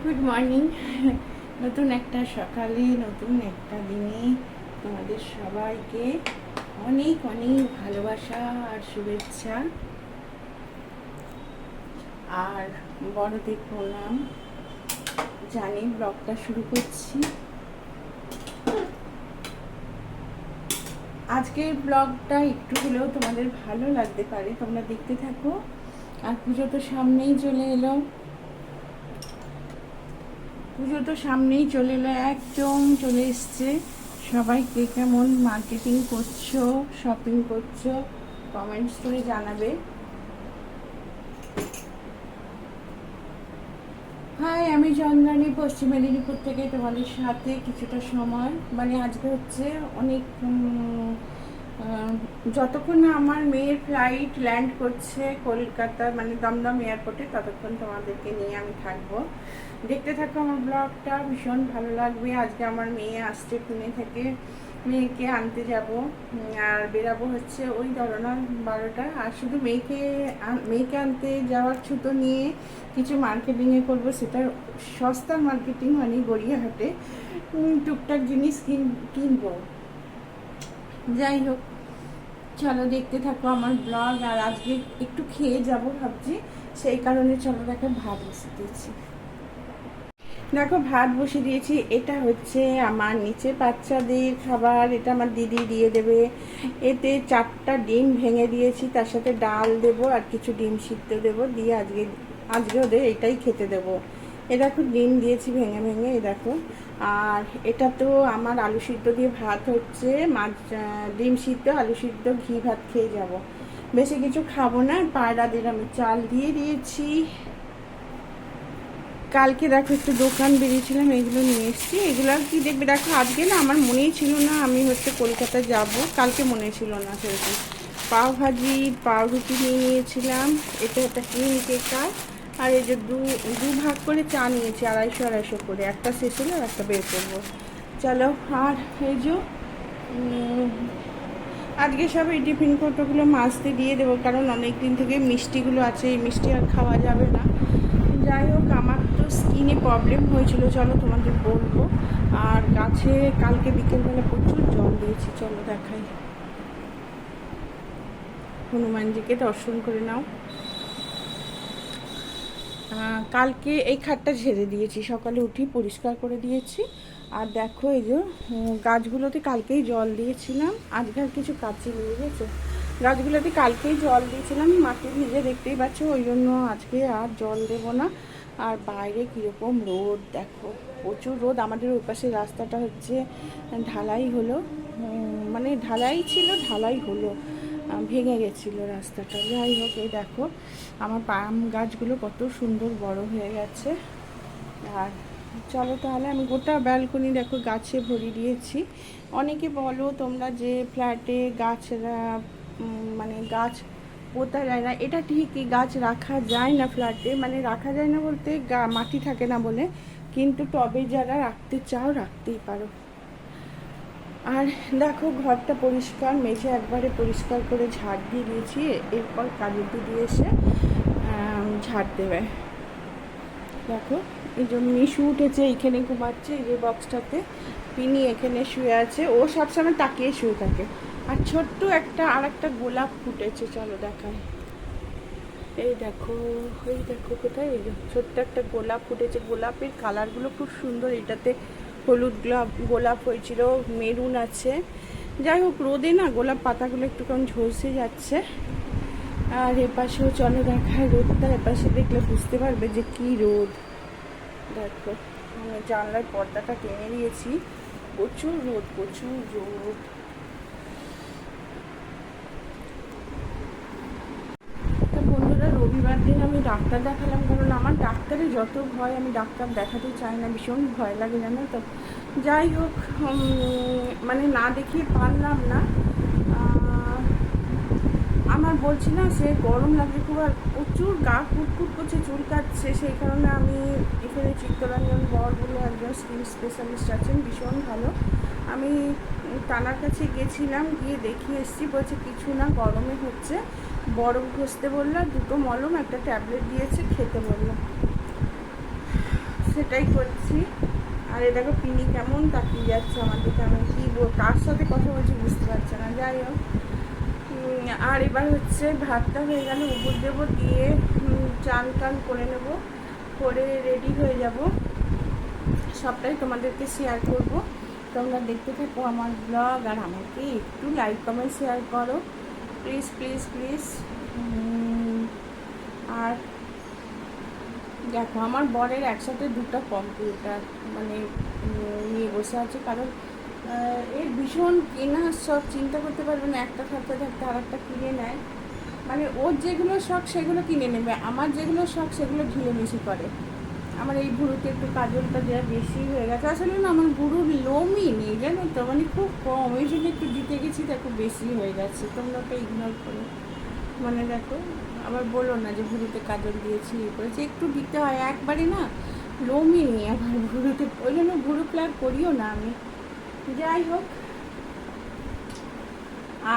Good morning. নতুন একটা সকালে নতুন একটা দিনে তোমাদের সবাইকে অনেক অনেক ভালোবাসা আর শুভেচ্ছা আর বড়দের প্রণাম জানি ব্লগটা শুরু করছি। আজকের ব্লগটা একটু হলেও তোমাদের ভালো লাগতে পারে, তোমরা দেখতে থাকো। আর পুজো তো সামনেই চলে এলো, একদম চলে এসছে। সবাই কে কেমন মার্কেটিং করছো, শপিং করছো, কমেন্টস করে জানাবে। হাই, আমি চন্দ্রানী, পশ্চিম মেদিনীপুর থেকে তোমাদের সাথে কিছুটা সময়, মানে আজকে হচ্ছে অনেক যতক্ষণ না আমার মেয়ের ফ্লাইট ল্যান্ড করছে কলকাতা, মানে দমদম এয়ারপোর্টে, ততক্ষণ তোমাদেরকে নিয়ে আমি থাকবো। দেখতে থাকো আমার ব্লগটা, ভীষণ ভালো লাগবে। আজকে আমার মেয়ে আসছে পুনে থেকে, মেয়েকে আনতে যাব আর বেরাবো হচ্ছে ওই ধরনা 12টা। আর শুধু মেয়েকে আনতে যাওয়ার ছুতো নিয়ে কিছু মার্কেটিংয়ে করবো, সেটা সস্তার মার্কেটিং, মানে গড়িয়াহাটে টুকটাক জিনিস কিনবো। যাই হোক, চলো দেখতে থাকো আমার ব্লগ। আর আজকে একটু খেয়ে যাব ভাবছি, সেই কারণে চলো দেখো ভাত বসে দিয়েছি। দেখো ভাত বসে দিয়েছি, এটা হচ্ছে আমার নিচে বাচ্চাদের খাবার, এটা আমার দিদি দিয়ে দেবে। এতে 4টা ডিম ভেঙে দিয়েছি, তার সাথে ডাল দেবো আর কিছু ডিম সিদ্ধ দেবো, দিয়ে আজকে ওদের এটাই খেতে দেবো। এ দেখো ডিম দিয়েছি ভেঙে ভেঙে, এ দেখো। আর এটা তো আমার আলু সিদ্ধ দিয়ে ভাত হচ্ছে, ডিম সিদ্ধ, আলু সিদ্ধ, ঘি ভাত খেয়ে যাব। বেশি কিছু খাবো না। পায়রাদের আমি চাল দিয়ে দিয়েছি। কালকে দেখো একটু দোকান বেরিয়েছিলাম, এগুলো নিয়ে এসেছি। এগুলো আর কি দেখবে, দেখো আজকে না আমার মনেই ছিল না আমি হচ্ছে কলকাতা যাব, কালকে মনে ছিল না সেরকম। পাও ভাজি, পাউরুটি নিয়ে নিয়েছিলাম, এটা একটা ক্রিম কেকার। আর এই যে দু ভাগ করে চা নিয়েছি, 250 করে, একটা শেষ হলে আর একটা বের করবো। চলো। আর এই যে আজকে সব এই টিফিন কৌটোগুলো মাজতে দিয়ে দেবো, কারণ অনেক দিন থেকে মিষ্টিগুলো আছে, এই মিষ্টি আর খাওয়া যাবে না। যাই হোক, আমার তো স্কিনে প্রবলেম হয়েছিল, চলো তোমাদের বলবো। আর গাছে কালকে বিকেলবেলা প্রচুর জল দিয়েছি, চলো দেখাই। হনুমানজিকে দর্শন করে নাও। কালকে এই খাটটা ঝেড়ে দিয়েছি, সকালে উঠি পরিষ্কার করে দিয়েছি। আর দেখো এই যে গাছগুলোতে কালকেই জল দিয়েছিলাম, আজকে আর কিছু কাছে নিয়ে গেছে। গাছগুলোতে কালকেই জল দিয়েছিলাম, মাটি ভিজে দেখতেই পাচ্ছ, ওই জন্য আজকে আর জল দেব না। আর বাইরে কীরকম রোদ দেখো, প্রচুর রোদ। আমাদের ওই পাশে রাস্তাটা হচ্ছে ঢালাই হলো, মানে ঢালাই ছিল, ঢালাই হলো, ভেঙে গেছিলো রাস্তাটা। যাই হোক, এই দেখো আমার পাম গাছগুলো কত সুন্দর বড় হয়ে গেছে। আর চলো তাহলে, আমি গোটা ব্যালকনি দেখো গাছে ভরিয়ে দিয়েছি। অনেকে বলো তোমরা যে ফ্ল্যাটে গাছরা মানে গাছ পোতা যায় না, এটা ঠিকই, গাছ রাখা যায় না ফ্ল্যাটে, মানে রাখা যায় না বলতে মাটি থাকে না বলে, কিন্তু টবে যারা রাখতে চাও রাখতেই পারো। আর দেখো ঘরটা পরিষ্কার, মেঝে একবারে পরিষ্কার করে ঝাড় দিয়ে দিয়েছি, এরপর কাজের দিদি এসে ঝাড় দেবে। দেখো এই যে মিশু উঠেছে, এইখানে ঘুমাচ্ছে, এই যে বক্সটাতে। পিনি এখানে শুয়ে আছে, ও সবসময় তাকিয়ে শুয়ে থাকে। আর ছোট্ট আর একটা গোলাপ ফুটেছে, চলো দেখায়। এই দেখো, এই দেখো কোথায়, এই যে ছোট্ট একটা গোলাপ ফুটেছে। গোলাপের কালারগুলো খুব সুন্দর, এটাতে হলুদ গোলাপ হয়েছিল, মেরুন আছে। যাই হোক, রোদে না গোলাপ পাতাগুলো একটু কম ঝলসে যাচ্ছে। আর এপাশেও চলো দেখায় রোদটা, এপাশে দেখলে বুঝতে পারবে যে কি রোদ। দেখো জানলার পর্দাটা টেনে দিয়েছি, প্রচুর রোদ, প্রচুর রোদ। বন্ধুরা, রবিবার দিন আমি ডাক্তার দেখালাম, কারণ আমার ডাক্তারে যত ভয়, আমি ডাক্তার দেখাতে চাই না, ভীষণ ভয় লাগে জানো তো। যাই হোক, মানে না দেখিয়ে পারলাম না। আমার বলছি না, সে গরম লাগছে খুব, আর প্রচুর গা কুটকুট করছে, চুল কাটছে। সেই কারণে আমি এখানে চিত্তরঞ্জন বর বলে একজন স্কিন স্পেশালিস্ট আছেন, ভীষণ ভালো। আমি তানার কাছে গেছিলাম, গিয়ে দেখিয়ে এসেছি। বলছে কিছু না, গরমে হচ্ছে, বরফ ঘষতে বললো, 2টো মলম, একটা ট্যাবলেট দিয়েছে, খেতে বললো। সেটাই করছি। আর এ দেখো পিনি কেমন তাকিয়ে যাচ্ছে আমার দিকে, আমি কি কার সাথে কথা বলছি বুঝতে পারছে না। যাই হোক, আর এবার হচ্ছে ভাতটা হয়ে গেলে উপর দেবো, দিয়ে চান টান করে নেব, করে রেডি হয়ে যাব, সবটাই তোমাদেরকে শেয়ার করব। তোমরা দেখতে থাকো আমার ব্লগ, আর আমাকে একটু লাইক কমেন্ট শেয়ার করো প্লিজ প্লিজ প্লিজ। আর দেখো আমার বরের একসাথে দুটো কম্পিউটার মানে নিয়ে বসে আছে, কারণ এর ভীষণ কেনা সব, চিন্তা করতে পারবে না, একটা থাকতে থাকতে আর একটা কিনে নেয়। মানে ওর যেগুলো শখ সেগুলো কিনে নেবে, আমার যেগুলো শখ সেগুলো ঢিলেমিশি করে। আমার এই ভুরুতে একটু কাজলটা দেওয়া বেশি হয়ে গেছে, আসলে না আমার ভুরুর লোমই নেই জানো তো, মানে খুব কম, ওই জন্য একটু দিতে গেছি দেখো বেশি হয়ে যাচ্ছে, তোমরা ওটা ইগনোর করো। মানে দেখো আবার বলো না যে ভুরুতে কাজল দিয়েছি ইয়ে করেছি, একটু দিতে হয়, একবারে না লোমই নেই আমার ভুরুতে, ওই জন্য ভুরু প্লাগ করিও না আমি। যাই হোক,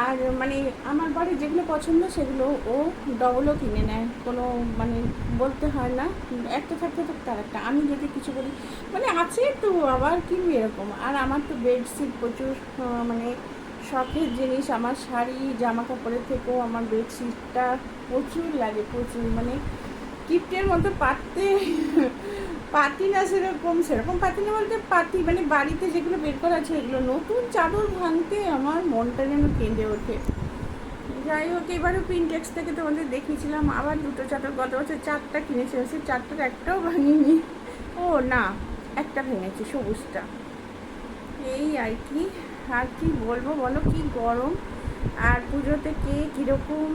আর মানে আমার বাড়ির যেগুলো পছন্দ সেগুলো ও ডবলও কিনে নেয়, কোনো মানে বলতে হয় না, একটা থাকতে থাকতে আর একটা, আমি যদি কিছু বলি মানে আছে তো আবার কিনবি এরকম। আর আমার তো বেডশিট প্রচুর মানে শখের জিনিস, আমার শাড়ি জামা কাপড়ের থেকেও আমার বেডশিটটা প্রচুর লাগে, প্রচুর, মানে গিফটের মতো পাততে পাতি না, সেরকম সেরকম পাতি না বলতে পাতি, মানে বাড়িতে যেগুলো বের করা আছে এগুলো, নতুন চাদর ভাঙতে আমার মনটা যেন কেঁদে ওঠে। যাই হোক, এবারও প্রিন্টেক্স থেকে তোমাদের দেখিয়েছিলাম, আবার দুটো চাদর, গত বছর 4টা কিনেছে, সে 4টার একটাও ভাঙিনি, ও না একটা ভেঙেছে সবুজটা। এই আর কি, আর কি বলবো বলো, কি গরম। আর পুজোতে কে কীরকম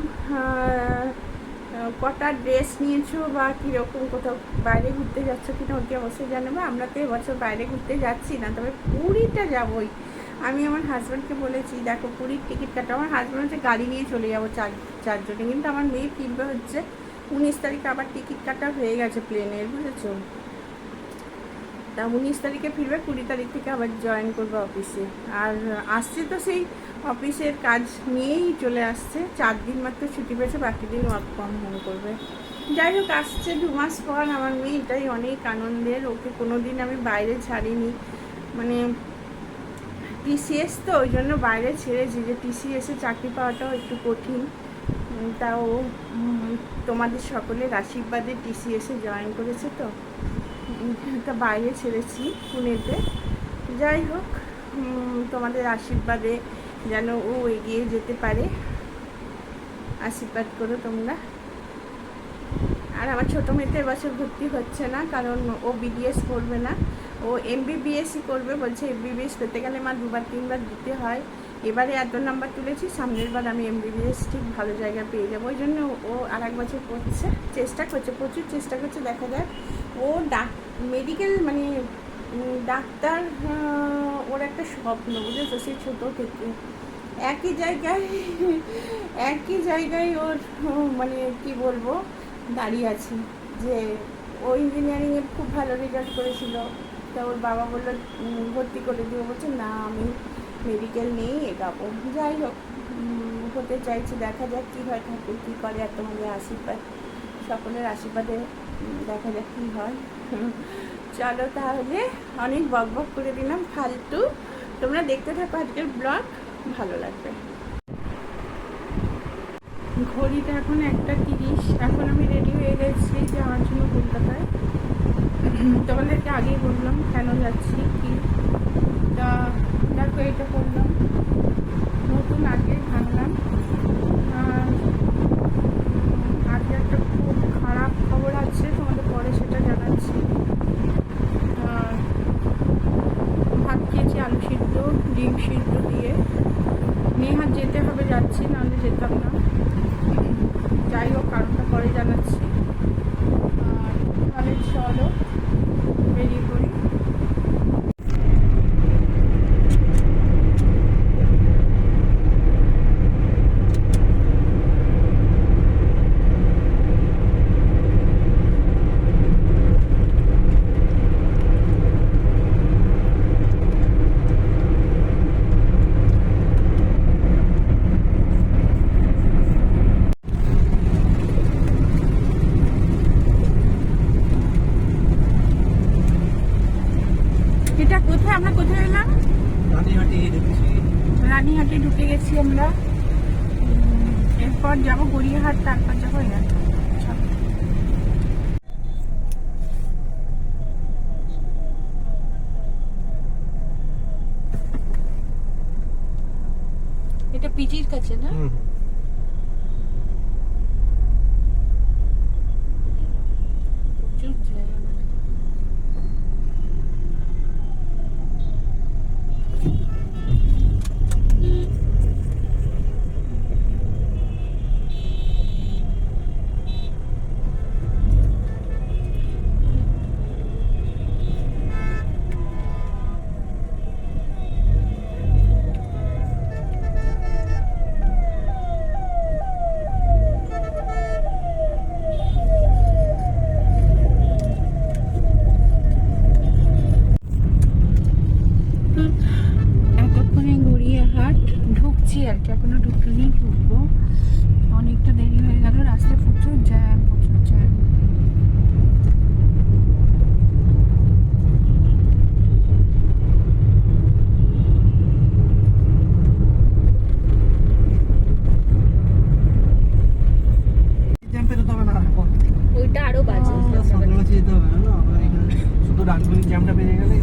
কটা ড্রেস নিয়েছো বা কীরকম কোথাও বাইরে ঘুরতে যাচ্ছ কিনা ওকে অবশ্যই জানাবো। আমরা তো এবছর বাইরে ঘুরতে যাচ্ছি না, তবে পুরীটা যাবোই। আমি আমার হাজব্যান্ডকে বলেছি দেখো পুরীর টিকিট কাটা, আমার হাজব্যান্ড হচ্ছে গাড়ি নিয়ে চলে যাবো চারজনে, কিন্তু আমার মেয়ে ফিরবে হচ্ছে 19 তারিখে, আবার টিকিট কাটা হয়ে গেছে প্লেনের, বুঝেছো। তা 19 তারিখে ফিরবে, 20 তারিখ থেকে আবার জয়েন করবে অফিসে। আর আসছে তো সেই অফিসের কাজ নিয়েই চলে আসছে, 4 দিন মাত্র ছুটি পেয়েছে, বাকি দিন ওয়ার্ক ফ্রম হোম করবে। যাই হোক, আসছে 2 মাস পর আমার মেয়ে, এটাই অনেক আনন্দের, ওকে কোনো দিন আমি বাইরে ছাড়িনি, মানে টিসিএস তো ওই জন্য বাইরে ছেড়েছি, যে টিসিএসে চাকরি পাওয়াটাও একটু কঠিন, তাও তোমাদের সকলের আশীর্বাদে টিসিএসে জয়েন করেছে, তো তা বাইরে ছেড়েছি পুনেতে। যাই হোক, তোমাদের আশীর্বাদে যেন ও এগিয়ে যেতে পারে, আশীর্বাদ করো তোমরা। আর আমার ছোটো মেয়েতে এবছর ভর্তি হচ্ছে না, কারণ ও বিডিএস করবে না, ও এমবিবিএসই করবে, বলছে এমবিবিএস পেতে গেলে মা 2বার 3বার দিতে হয়, এবারে এত নাম্বার তুলেছি, সামনের বার আমি এমবিবিএস ঠিক ভালো জায়গায় পেয়ে যাবো, ওই জন্য ও আর এক বছর করছে, চেষ্টা করছে, প্রচুর চেষ্টা করছে, দেখা যাক। ও মেডিকেল মানে ডাক্তার, ওর একটা স্বপ্ন, বুঝেছো, সে ছোটো থেকে একই জায়গায় ওর মানে কি বলবো দাঁড়িয়ে আছে, যে ও ইঞ্জিনিয়ারিংয়ে খুব ভালো রেজাল্ট করেছিল, তা ওর বাবা বললো ভর্তি করে দিও, বলছে না আমি মেডিকেল নিয়েই এগাবো। যাই হোক, হতে চাইছি, দেখা যাক কী হয়, ঠাকুর কী করে, আর তোমাদের আশীর্বাদ, সকলের আশীর্বাদে দেখা যাক কী হয়। চলো তাহলে, অনেক বক বক করে দিলাম ফালতু, তোমরা দেখতে থাকো আজকের ব্লগ, ভালো লাগবে। ঘড়িটা এখন 1:30, এখন আমি রেডি হয়ে গেছি যাওয়ার জন্য কলকাতায়, তোমাদেরকে আগেই বললাম কেন যাচ্ছি কি, তা দেখো এটা করলাম, নতুন আগে ভাঙলাম। আজকে একটা খুব খারাপ খবর আছে, তোমাদের পরে সেটা জানাচ্ছি। ভাত খেয়েছি আলু সিদ্ধ ডিম সিদ্ধ দিয়ে, নেহাত যেতে হবে, যাচ্ছি, নাহলে যেতাম না। যাই হোক, কারণটা পরে জানাচ্ছি। আর তাহলে চলো বেরিয়ে পড়ি। আমরা। এরপর যাবো গড়িয়াহাট, তারপর যাবো এয়ারপোর্ট। এটা পিজির কাছে না? প্রচুর জায়গা। এতক্ষণে গড়িয়াহাট ঢুকছি আর কি, এখনো ঢুকিনি, ঢুকবো। অনেকটা দেরি হয়ে গেল, রাস্তায় প্রচুর জ্যাম, প্রচুর জ্যাম। ওইটা আরো বাজে। শুধু ডানকুনি জ্যামটা বেরিয়ে গেলে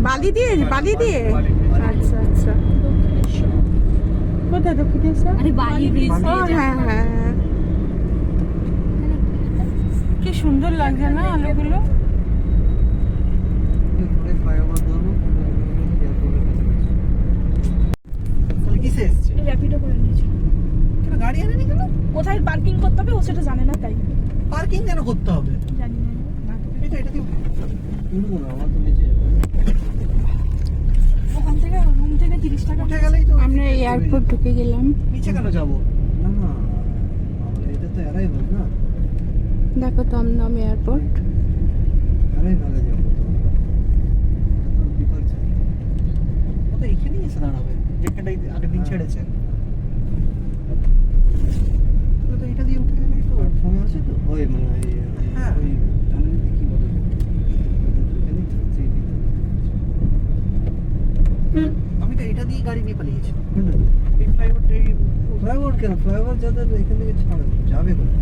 বালি দিয়ে, বালি দিয়ে। আচ্ছা আচ্ছা, কোথায় দক্ষিণেশ্বর? আরে বালি ব্রিজ ও হ্যাঁ হ্যাঁ, কি সুন্দর লাগছে না আলোগুলো। র্যাপিডো করে নিয়েছি। গাড়ি আনেনি কেন? কোথায় পার্কিং করতে হবে ও সেটা জানে না, তাই পার্কিং কেন করতে হবে? জানি না। এটা দিয়ে উঠবো না, আমার তো নিচে ওখান থেকে রুম থেকে 30 টাকা উঠে গেলেই তো আমরা এয়ারপোর্ট ঢুকে গেলাম। নিচে কেন যাবো? না না, এটা তো অ্যারাইভাল না। দেখো দমদম এয়ারপোর্ট। অ্যারাইভালে যাবো তো, এটা তো ডিপার্চার। ও তো এখানেই এসে দাঁড়াবে, যেখানটাই আগের দিন ছেড়েছে। তো এটা দিয়ে উঠে গেলেই তো প্ল্যাটফর্মে আছে তো, ওই মানে হ্যাঁ ওই টানেল কি বলে, আমি তো এটা দিয়ে গাড়ি নিয়ে পালিয়েছি। এই ফ্লাইওভার কেন? ফ্লাইওভার যাদের এখান থেকে ছাড়ে যাবে কোথায়?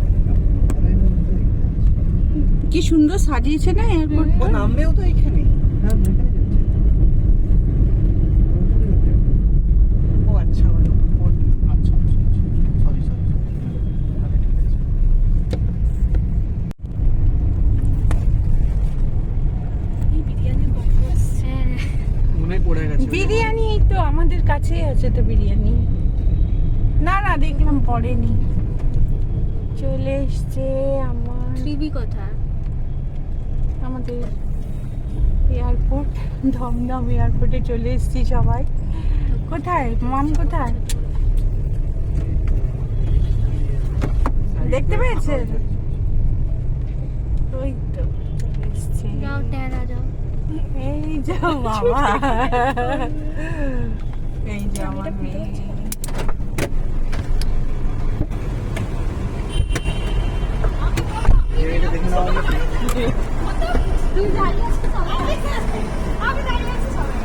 কি সুন্দর সাজিয়েছে না এয়ারপোর্ট। ও নামবেও তো এইখানে। হ্যাঁ এখানে যাচ্ছে। ও আচ্ছা, আচ্ছা সরি সরি, ঠিক আছে। এই বিরিয়ানির গন্ধ আসছে। মনে পড়ে গেছে বিরিয়ানি এই তো আমাদের কাছেই আছে তো বিরিয়ানি। না না, দেখলাম পড়েনি। চলে এসছে আমার 3B কথা। আমাদের এয়ারপোর্ট, দমদম এয়ারপোর্টে চলে এসেছি সবাই। কোথায় মাম, কোথায় দেখতে পেয়েছেন? ওই তো চলে এসছে। যাও টেরা যাও। এই যে বাবা, এই যে আমার মেয়ে। এটা দেখে নাও। তুই দাঁড়িয়ে আছিস সবাই। আমি দাঁড়িয়ে আছি সবাই।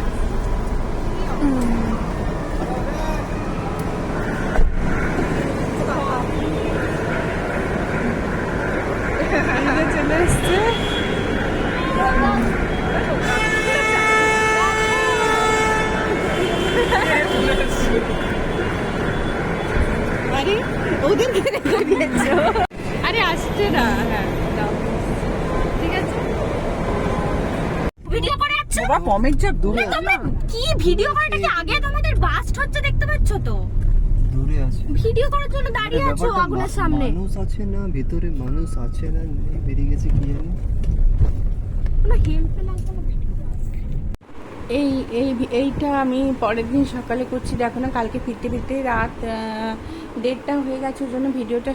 চলে এসছে। আরে ওদের আরে আসছে না। হ্যাঁ ঠিক আছে। ভিডিও করে যাচ্ছ? বাবা পমের যা দূরে তোমরা কি ভিডিও করাটা কি আগে তোমাদের বাস্ট হচ্ছে দেখতে পাচ্ছ তো? দূরে আছে। ভিডিও করার জন্য দাঁড়িয়ে আছো ব্যাপারটা আগুনের সামনে। মানুষ আছে না ভিতরে, মানুষ আছে না নেই, বেরিয়ে গেছে কি জানি। কোনো হেল্প লাগবে না। এই এই এইটা আমি পরের দিন সকালে করছি। দেখো না, কালকে ফিরতে ফিরতে রাত 1:30 হয়ে গেছে, ওই জন্য ভিডিওটা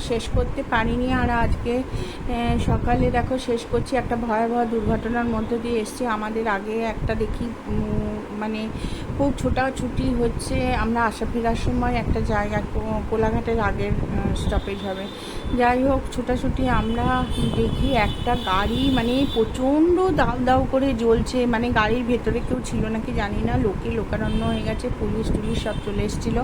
শেষ করতে পারিনি। আর আজকে সকালে দেখো শেষ করছি, একটা ভয়াবহ দুর্ঘটনার মধ্যে দিয়ে এসছি। আমাদের আগে একটা দেখি মানে খুব ছোটাছুটি হচ্ছে, আমরা আসা ফেরার সময় একটা জায়গা কোলাঘাটের আগের স্টপেজ হবে, যাই হোক ছোটাছুটি আমরা দেখি একটা গাড়ি মানে প্রচণ্ড দাউ দাউ করে জ্বলছে, মানে গাড়ির ভেতরে কেউ ছিল নাকি জানি না, লোকারণ্য হয়ে গেছে, পুলিশ টুলিশ সব চলে এসেছিলো।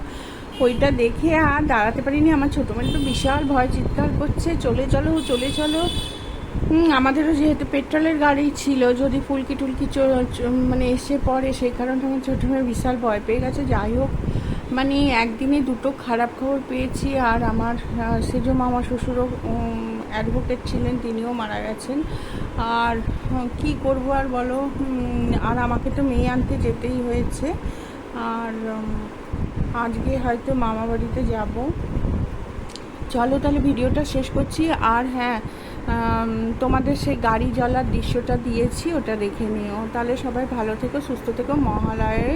ওইটা দেখে আর দাঁড়াতে পারিনি, আমার ছোটো মেয়ে তো বিশাল ভয় চিৎকার করছে, চলে চলো চলে চলো। আমাদেরও যেহেতু পেট্রোলের গাড়ি ছিল, যদি ফুলকি টুলকি মানে এসে পড়ে, সেই কারণে আমার ছোটো মেয়ে বিশাল ভয় পেয়ে গেছে। যাই হোক মানে একদিনে দুটো খারাপ খবর পেয়েছি। আর আমার সেজ মামা শ্বশুরও অ্যাডভোকেট ছিলেন, তিনিও মারা গেছেন। আর কি করব আর বলো, আর আমাকে তো মেয়ে আনতে যেতেই হয়েছে। আর আজকে হয়তো মামা বাড়িতে যাব। চলো তাহলে ভিডিওটা শেষ করছি। আর হ্যাঁ, তোমাদের সেই গাড়ি জ্বলার দৃশ্যটা দিয়েছি, ওটা দেখে নিও। তাহলে সবাই ভালো থেকো, সুস্থ থেকো। মহালয়ে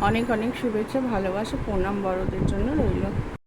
অনেক অনেক শুভেচ্ছা, ভালোবাসা, প্রণাম বড়দের জন্য রইল।